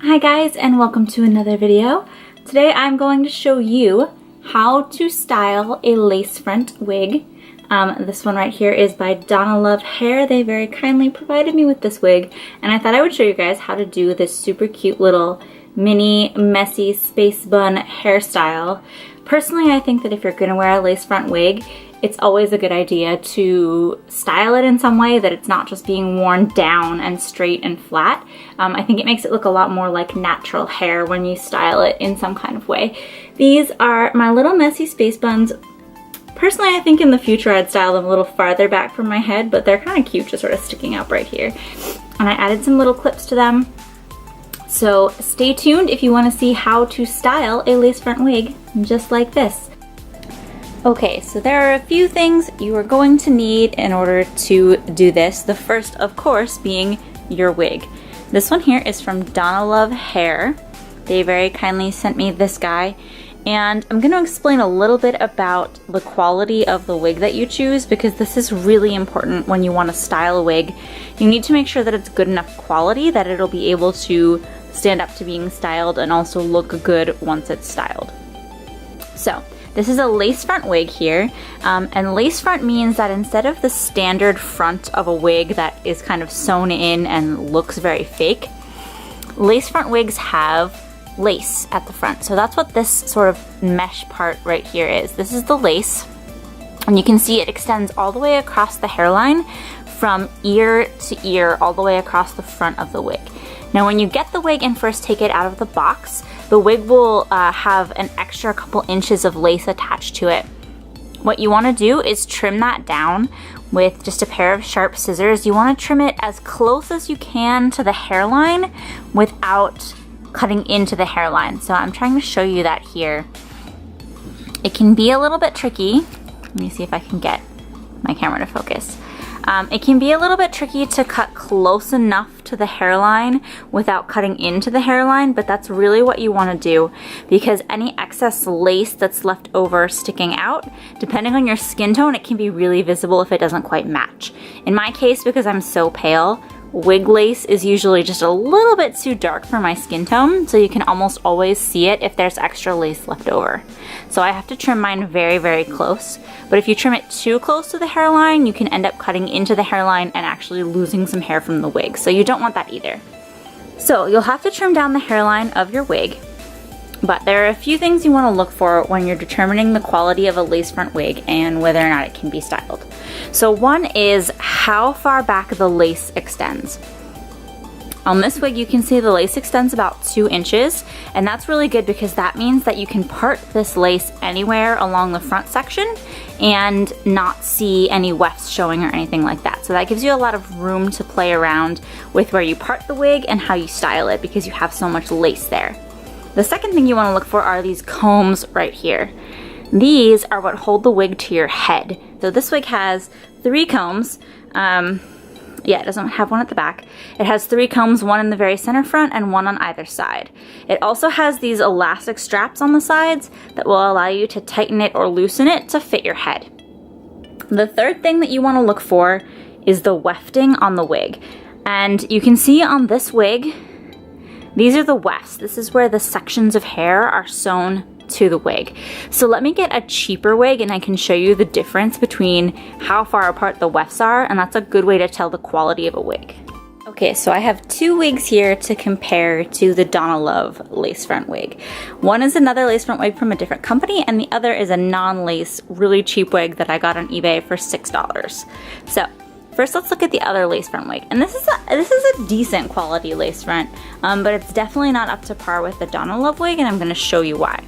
Hi guys, and welcome to another video. Today I'm going to show you how to style a lace front wig. This one right here is by Donalove Hair. They very kindly provided me with this wig, and I thought I would show you guys how to do this super cute little mini messy space bun hairstyle. Personally, I think that if you're gonna wear a lace front wig, it's always a good idea to style it in some way that it's not just being worn down and straight and flat. I think it makes it look a lot more like natural hair when you style it in some kind of way. These are my little messy space buns. Personally, I think in the future I'd style them a little farther back from my head, but they're kind of cute just sort of sticking out right here. And I added some little clips to them. So stay tuned if you want to see how to style a lace front wig just like this. Okay, so there are a few things you are going to need in order to do this. The first, of course, being your wig. This one here is from Donalove Hair. They very kindly sent me this guy, and I'm going to explain a little bit about the quality of the wig that you choose, because this is really important when you want to style a wig. You need to make sure that it's good enough quality that it'll be able to stand up to being styled and also look good once it's styled. So this is a lace front wig here, and lace front means that instead of the standard front of a wig that is kind of sewn in and looks very fake, lace front wigs have lace at the front. So that's what this sort of mesh part right here is. This is the lace, and you can see it extends all the way across the hairline from ear to ear, all the way across the front of the wig. Now when you get the wig and first take it out of the box, the wig will have an extra couple inches of lace attached to it. What you want to do is trim that down with just a pair of sharp scissors. You want to trim it as close as you can to the hairline without cutting into the hairline. So I'm trying to show you that here. It can be a little bit tricky. Let me see if I can get my camera to focus. It can be a little bit tricky to cut close enough to the hairline without cutting into the hairline, but that's really what you want to do, because any excess lace that's left over sticking out, depending on your skin tone, it can be really visible if it doesn't quite match. In my case, because I'm so pale, wig lace is usually just a little bit too dark for my skin tone, so you can almost always see it if there's extra lace left over. So I have to trim mine very, very close. But if you trim it too close to the hairline, you can end up cutting into the hairline and actually losing some hair from the wig. So you don't want that either. So you'll have to trim down the hairline of your wig. But there are a few things you want to look for when you're determining the quality of a lace front wig and whether or not it can be styled. So one is how far back the lace extends. On this wig, you can see the lace extends about 2 inches, and that's really good because that means that you can part this lace anywhere along the front section and not see any wefts showing or anything like that. So that gives you a lot of room to play around with where you part the wig and how you style it, because you have so much lace there. The second thing you want to look for are these combs right here. These are what hold the wig to your head. So this wig has 3 combs. Yeah, it doesn't have one at the back. It has 3 combs, one in the very center front and one on either side. It also has these elastic straps on the sides that will allow you to tighten it or loosen it to fit your head. The third thing that you want to look for is the wefting on the wig. And you can see on this wig, these are the wefts. This is where the sections of hair are sewn to the wig. So let me get a cheaper wig and I can show you the difference between how far apart the wefts are, and that's a good way to tell the quality of a wig. Okay, so I have 2 wigs here to compare to the Donalove lace front wig. One is another lace front wig from a different company, and the other is a non-lace, really cheap wig that I got on eBay for $6. So first, let's look at the other lace front wig. And this is a decent quality lace front, but it's definitely not up to par with the Donalove wig, and I'm going to show you why.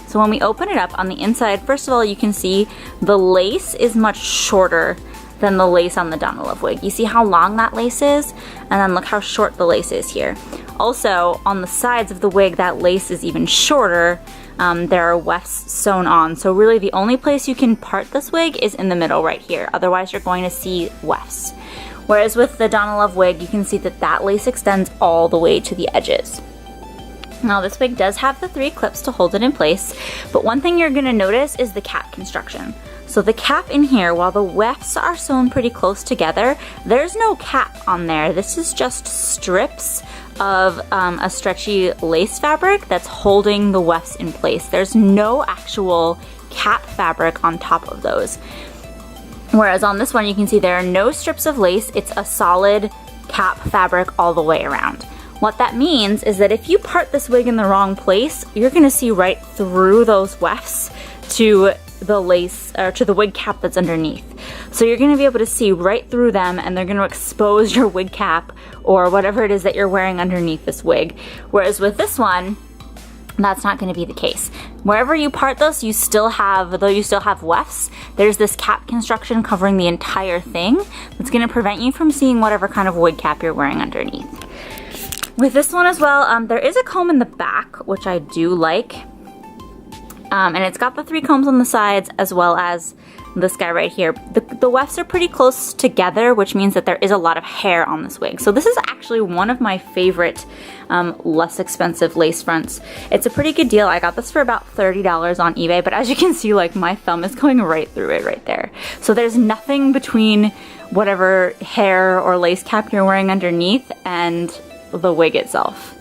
So when we open it up on the inside, first of all, you can see the lace is much shorter than the lace on the Donalove wig. You see how long that lace is? And then look how short the lace is here. Also, on the sides of the wig, that lace is even shorter. There are wefts sewn on. So really the only place you can part this wig is in the middle right here. Otherwise, you're going to see wefts. Whereas with the Donalove wig, you can see that that lace extends all the way to the edges. Now this wig does have the 3 clips to hold it in place, but one thing you're going to notice is the cap construction. So the cap in here, while the wefts are sewn pretty close together, there's no cap on there. This is just strips of a stretchy lace fabric that's holding the wefts in place. There's no actual cap fabric on top of those. Whereas on this one, you can see there are no strips of lace. It's a solid cap fabric all the way around. What that means is that if you part this wig in the wrong place, you're gonna see right through those wefts to the lace, or to the wig cap that's underneath. So you're gonna be able to see right through them, and they're gonna expose your wig cap or whatever it is that you're wearing underneath this wig. Whereas with this one, that's not gonna be the case. Wherever you part those, you still have, though you still have wefts, there's this cap construction covering the entire thing that's gonna prevent you from seeing whatever kind of wig cap you're wearing underneath. With this one as well, there is a comb in the back, which I do like. And it's got the 3 combs on the sides as well as this guy right here. The wefts are pretty close together, which means that there is a lot of hair on this wig. So this is actually one of my favorite less expensive lace fronts. It's a pretty good deal. I got this for about $30 on eBay, but as you can see, like my thumb is going right through it right there. So there's nothing between whatever hair or lace cap you're wearing underneath and the wig itself.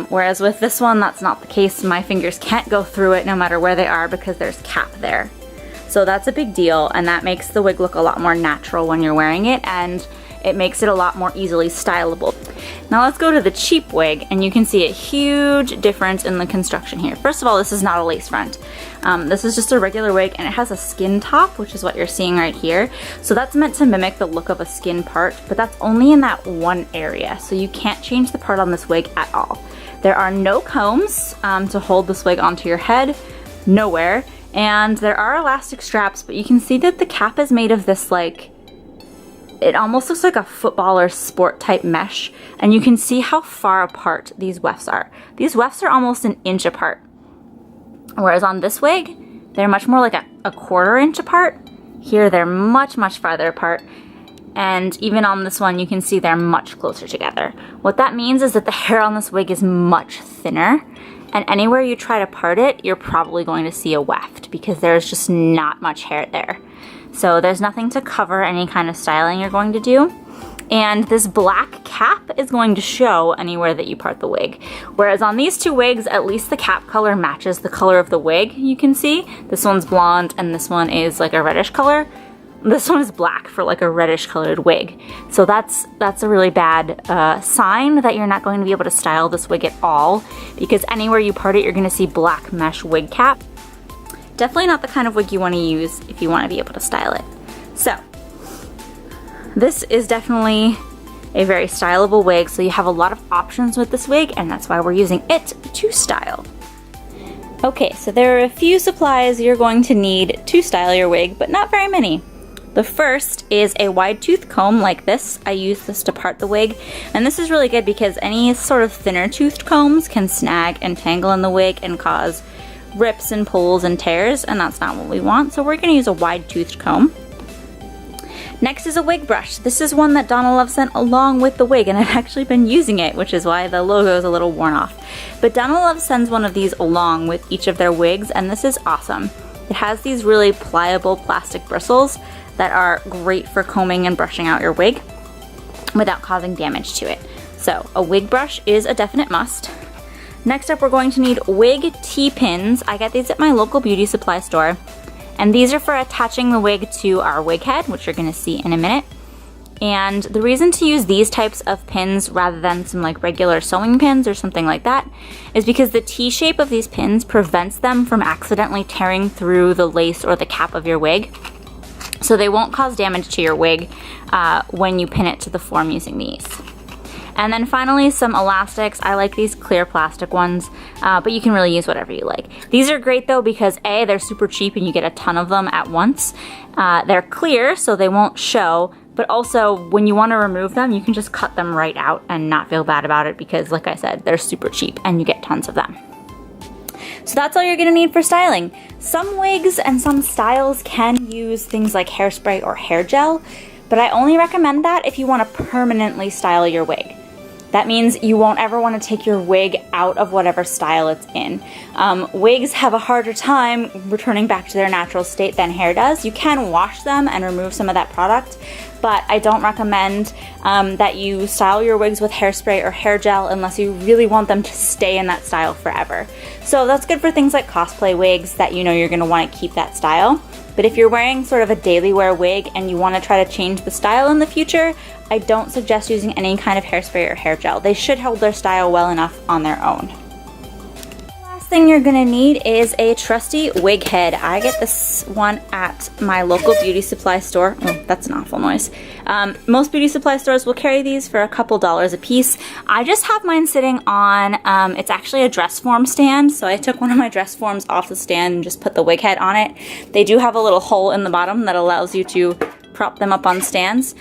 Whereas with this one, that's not the case. My fingers can't go through it no matter where they are because there's cap there. So that's a big deal, and that makes the wig look a lot more natural when you're wearing it, and it makes it a lot more easily stylable. Now let's go to the cheap wig, and you can see a huge difference in the construction here. First of all, this is not a lace front. This is just a regular wig, and it has a skin top, which is what you're seeing right here. So that's meant to mimic the look of a skin part, but that's only in that one area, so you can't change the part on this wig at all. There are no combs to hold this wig onto your head, nowhere, and there are elastic straps, but you can see that the cap is made of this, like, it almost looks like a football or sport type mesh, and you can see how far apart these wefts are. These wefts are almost an inch apart, whereas on this wig, they're much more like a quarter inch apart. Here they're much, much farther apart, and even on this one, you can see they're much closer together. What that means is that the hair on this wig is much thinner, and anywhere you try to part it, you're probably going to see a weft because there's just not much hair there. So there's nothing to cover any kind of styling you're going to do. And this black cap is going to show anywhere that you part the wig. Whereas on these 2 wigs, at least the cap color matches the color of the wig, you can see. This one's blonde and this one is like a reddish color. This one is black for like a reddish colored wig. So that's a really bad sign that you're not going to be able to style this wig at all, because anywhere you part it, you're gonna see black mesh wig cap. Definitely not the kind of wig you wanna use if you wanna be able to style it. So, this is definitely a very stylable wig, so you have a lot of options with this wig, and that's why we're using it to style. Okay, so there are a few supplies you're going to need to style your wig, but not very many. The first is a wide tooth comb like this. I use this to part the wig, and this is really good because any sort of thinner toothed combs can snag and tangle in the wig and cause rips and pulls and tears, and that's not what we want, so we're going to use a wide toothed comb. Next is a wig brush. This is one that Donalove sent along with the wig, and I've actually been using it, which is why the logo is a little worn off. But Donalove sends one of these along with each of their wigs, and this is awesome. It has these really pliable plastic bristles that are great for combing and brushing out your wig without causing damage to it. So a wig brush is a definite must. Next up, we're going to need wig T-pins. I get these at my local beauty supply store, and these are for attaching the wig to our wig head, which you're gonna see in a minute. And the reason to use these types of pins rather than some like regular sewing pins or something like that is because the T shape of these pins prevents them from accidentally tearing through the lace or the cap of your wig. So they won't cause damage to your wig when you pin it to the form using these. And then finally, some elastics. I like these clear plastic ones, but you can really use whatever you like. These are great though because A, they're super cheap and you get a ton of them at once. They're clear, so they won't show, but also when you want to remove them, you can just cut them right out and not feel bad about it because, like I said, they're super cheap and you get tons of them. So that's all you're gonna need for styling. Some wigs and some styles can use things like hairspray or hair gel, but I only recommend that if you want to permanently style your wig. That means you won't ever want to take your wig out of whatever style it's in. Wigs have a harder time returning back to their natural state than hair does. You can wash them and remove some of that product, but I don't recommend that you style your wigs with hairspray or hair gel unless you really want them to stay in that style forever. So that's good for things like cosplay wigs that you know you're going to want to keep that style. But if you're wearing sort of a daily wear wig and you want to try to change the style in the future, I don't suggest using any kind of hairspray or hair gel. They should hold their style well enough on their own. Last thing you're gonna need is a trusty wig head. I get this one at my local beauty supply store. Oh, that's an awful noise. Most beauty supply stores will carry these for a couple dollars a piece. I just have mine sitting on, it's actually a dress form stand, so I took one of my dress forms off the stand and just put the wig head on it. They do have a little hole in the bottom that allows you to prop them up on stands.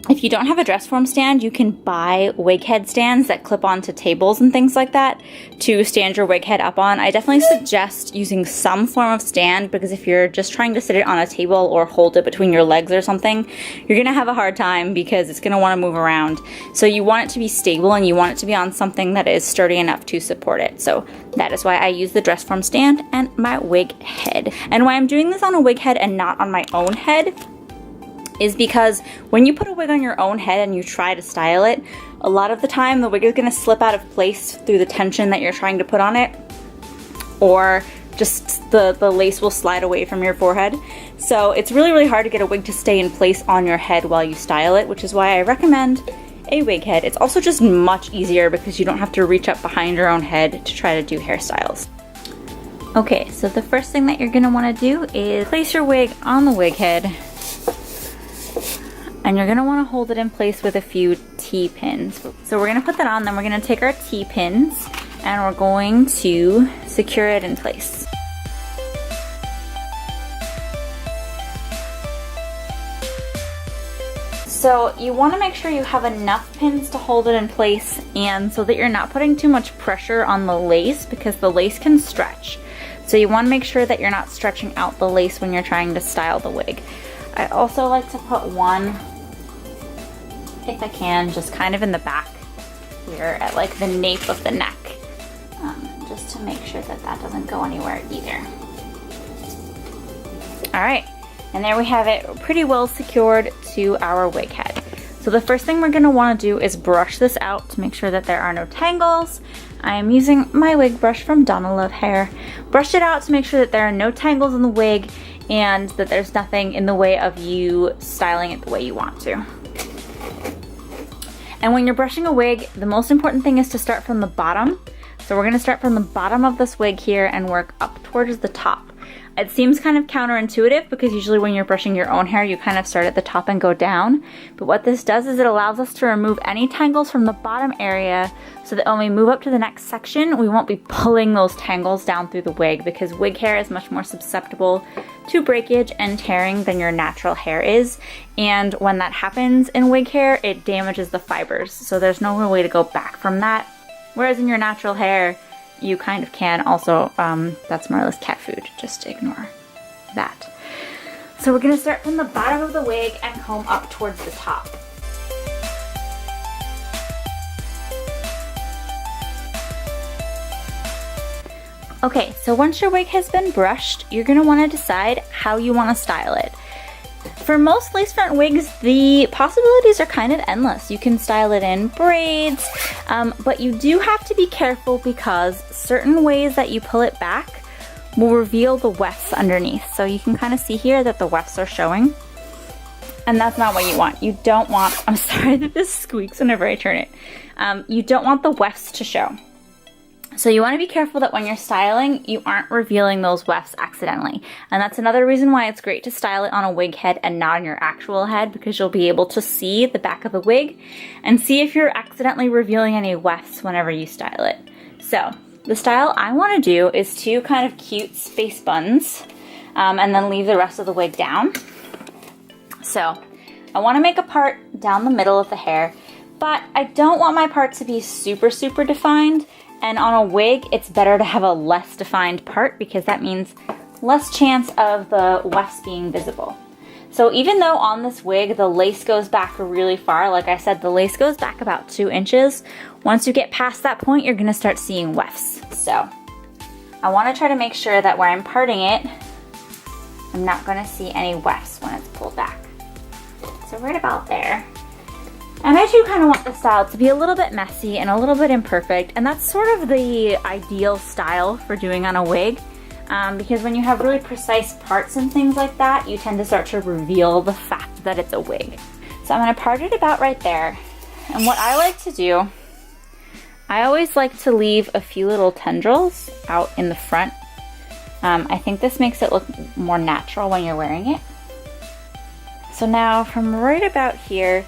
If you don't have a dress form stand, you can buy wig head stands that clip onto tables and things like that to stand your wig head up on. I definitely suggest using some form of stand, because if you're just trying to sit it on a table or hold it between your legs or something, you're gonna have a hard time because it's gonna wanna move around. So you want it to be stable and you want it to be on something that is sturdy enough to support it. So that is why I use the dress form stand and my wig head. And why I'm doing this on a wig head and not on my own head is because when you put a wig on your own head and you try to style it, a lot of the time the wig is going to slip out of place through the tension that you're trying to put on it, or just the lace will slide away from your forehead. So it's really, really hard to get a wig to stay in place on your head while you style it, which is why I recommend a wig head. It's also just much easier because you don't have to reach up behind your own head to try to do hairstyles. Okay, so the first thing that you're going to want to do is place your wig on the wig head. And you're gonna wanna hold it in place with a few T-pins. So we're gonna put that on, then we're gonna take our T-pins and we're going to secure it in place. So you wanna make sure you have enough pins to hold it in place, and so that you're not putting too much pressure on the lace, because the lace can stretch. So you wanna make sure that you're not stretching out the lace when you're trying to style the wig. I also like to put one, if I can, just kind of in the back here at like the nape of the neck, just to make sure that that doesn't go anywhere either. All right, and there we have it, pretty well secured to our wig head. So the first thing we're gonna wanna do is brush this out to make sure that there are no tangles. I am using my wig brush from Donalove Hair. Brush it out to make sure that there are no tangles in the wig and that there's nothing in the way of you styling it the way you want to. And when you're brushing a wig, the most important thing is to start from the bottom. So we're gonna start from the bottom of this wig here and work up towards the top. It seems kind of counterintuitive because usually when you're brushing your own hair, you kind of start at the top and go down. But what this does is it allows us to remove any tangles from the bottom area so that when we move up to the next section, we won't be pulling those tangles down through the wig, because wig hair is much more susceptible to breakage and tearing than your natural hair is. And when that happens in wig hair, it damages the fibers. So there's no real way to go back from that. Whereas in your natural hair, you kind of can. Also, that's more or less cat food, just ignore that. So we're gonna start from the bottom of the wig and comb up towards the top. Okay, so once your wig has been brushed, you're gonna wanna decide how you wanna style it. For most lace front wigs, the possibilities are kind of endless. You can style it in braids, but you do have to be careful because certain ways that you pull it back will reveal the wefts underneath. So you can kind of see here that the wefts are showing, and that's not what you want. You don't want, I'm sorry that this squeaks whenever I turn it. You don't want the wefts to show. So you want to be careful that when you're styling, you aren't revealing those wefts accidentally. And that's another reason why it's great to style it on a wig head and not on your actual head, because you'll be able to see the back of the wig and see if you're accidentally revealing any wefts whenever you style it. So the style I want to do is two kind of cute space buns, and then leave the rest of the wig down. So I want to make a part down the middle of the hair, but I don't want my part to be super, super defined. And on a wig, it's better to have a less defined part because that means less chance of the wefts being visible. So even though on this wig the lace goes back really far, like I said, the lace goes back about 2 inches. Once you get past that point, you're gonna start seeing wefts. So I wanna try to make sure that where I'm parting it, I'm not gonna see any wefts when it's pulled back. So right about there. And I do kind of want the style to be a little bit messy and a little bit imperfect, and that's sort of the ideal style for doing on a wig. Because when you have really precise parts and things like that, you tend to start to reveal the fact that it's a wig. So I'm gonna part it about right there. And what I like to do, I always like to leave a few little tendrils out in the front. I think this makes it look more natural when you're wearing it. So now from right about here,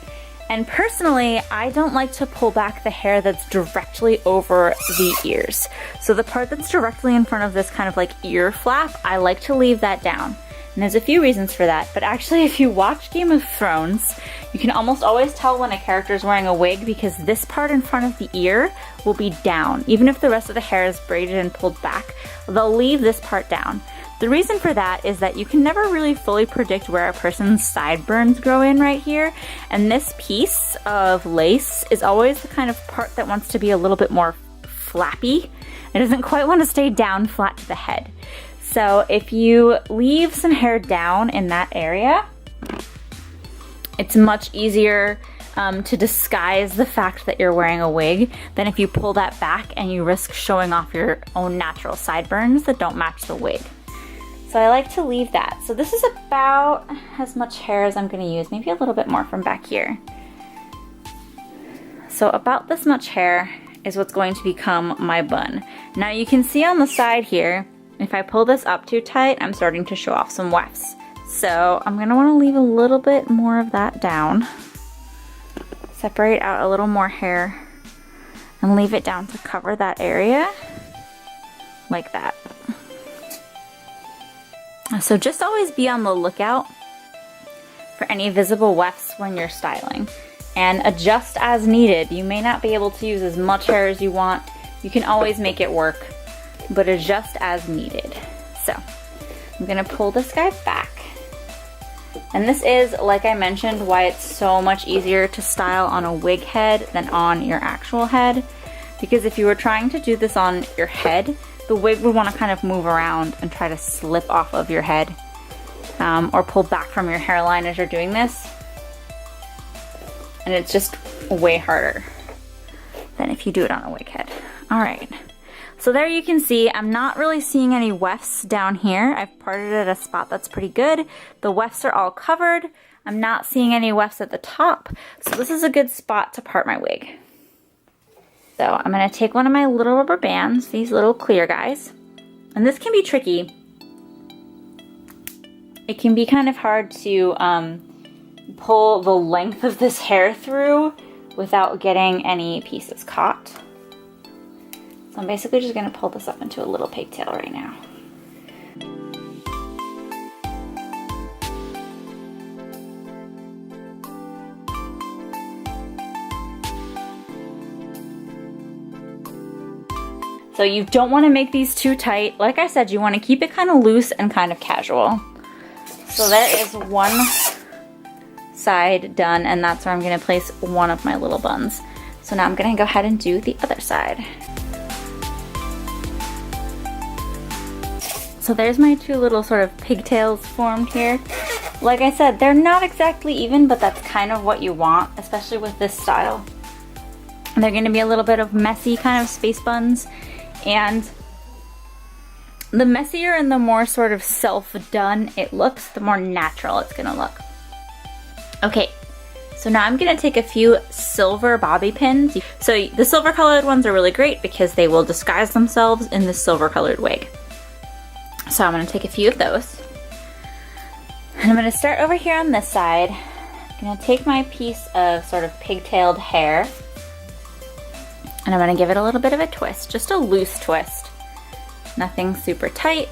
and personally, I don't like to pull back the hair that's directly over the ears. So the part that's directly in front of this kind of like ear flap, I like to leave that down. And there's a few reasons for that, but actually if you watch Game of Thrones, you can almost always tell when a character is wearing a wig because this part in front of the ear will be down. Even if the rest of the hair is braided and pulled back, they'll leave this part down. The reason for that is that you can never really fully predict where a person's sideburns grow in right here, and this piece of lace is always the kind of part that wants to be a little bit more flappy. It doesn't quite want to stay down flat to the head. So if you leave some hair down in that area, it's much easier to disguise the fact that you're wearing a wig than if you pull that back and you risk showing off your own natural sideburns that don't match the wig. So I like to leave that. So this is about as much hair as I'm gonna use, maybe a little bit more from back here. So about this much hair is what's going to become my bun. Now you can see on the side here, if I pull this up too tight, I'm starting to show off some wefts. So I'm gonna wanna leave a little bit more of that down. Separate out a little more hair and leave it down to cover that area, like that. So just always be on the lookout for any visible wefts when you're styling and adjust as needed. You may not be able to use as much hair as you want. You can always make it work, but adjust as needed. So I'm gonna pull this guy back. And this is, like I mentioned, why it's so much easier to style on a wig head than on your actual head. Because if you were trying to do this on your head, the wig would want to kind of move around and try to slip off of your head or pull back from your hairline as you're doing this. And it's just way harder than if you do it on a wig head. All right, so there you can see I'm not really seeing any wefts down here. I've parted at a spot that's pretty good. The wefts are all covered. I'm not seeing any wefts at the top. So this is a good spot to part my wig. So I'm gonna take one of my little rubber bands, these little clear guys, and this can be tricky. It can be kind of hard to pull the length of this hair through without getting any pieces caught. So I'm basically just gonna pull this up into a little pigtail right now. So you don't want to make these too tight. Like I said, you want to keep it kind of loose and kind of casual. So there is one side done, and that's where I'm going to place one of my little buns. So now I'm going to go ahead and do the other side. So there's my two little sort of pigtails formed here. Like I said, they're not exactly even, but that's kind of what you want, especially with this style. They're going to be a little bit of messy kind of space buns. And the messier and the more sort of self-done it looks, the more natural it's gonna look. Okay, so now I'm gonna take a few silver bobby pins. So the silver colored ones are really great because they will disguise themselves in the silver colored wig. So I'm gonna take a few of those. And I'm gonna start over here on this side. I'm gonna take my piece of sort of pigtailed hair, and I'm gonna give it a little bit of a twist, just a loose twist. Nothing super tight.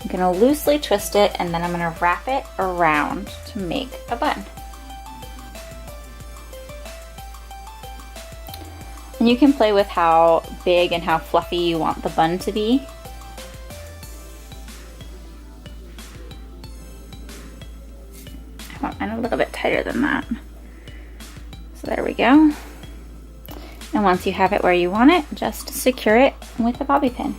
I'm gonna loosely twist it, and then I'm gonna wrap it around to make a bun. And you can play with how big and how fluffy you want the bun to be. tighter than that. So there we go. And once you have it where you want it, just secure it with a bobby pin.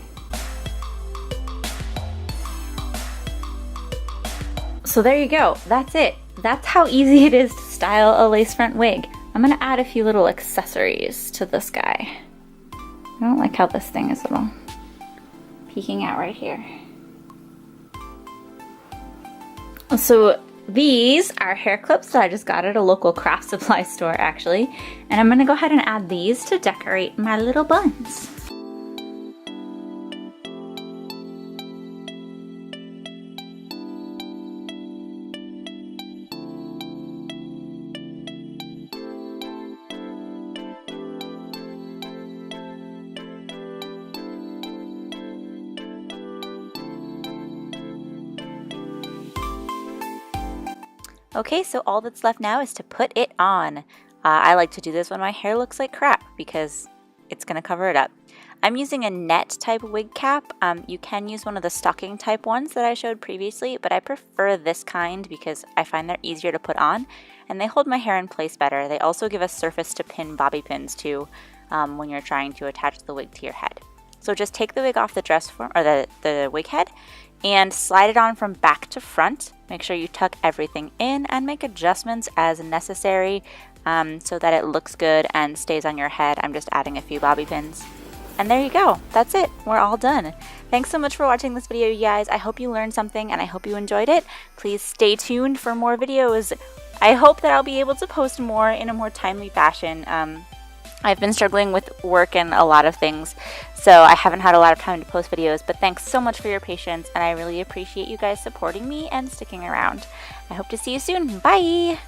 So there you go, that's it. That's how easy it is to style a lace front wig. I'm gonna add a few little accessories to this guy. I don't like how this thing is little peeking out right here. So these are hair clips that I just got at a local craft supply store actually. And I'm gonna go ahead and add these to decorate my little buns. Okay, so all that's left now is to put it on. I like to do this when my hair looks like crap because it's gonna cover it up. I'm using a net type wig cap. You can use one of the stocking type ones that I showed previously, but I prefer this kind because I find they're easier to put on and they hold my hair in place better. They also give a surface to pin bobby pins too when you're trying to attach the wig to your head. So just take the wig off the dress form or the wig head and slide it on from back to front. Make sure you tuck everything in and make adjustments as necessary so that it looks good and stays on your head. I'm just adding a few bobby pins. And there you go. That's it. We're all done. Thanks so much for watching this video, you guys. I hope you learned something and I hope you enjoyed it. Please stay tuned for more videos. I hope that I'll be able to post more in a more timely fashion. I've been struggling with work and a lot of things, so I haven't had a lot of time to post videos, but thanks so much for your patience, and I really appreciate you guys supporting me and sticking around. I hope to see you soon. Bye!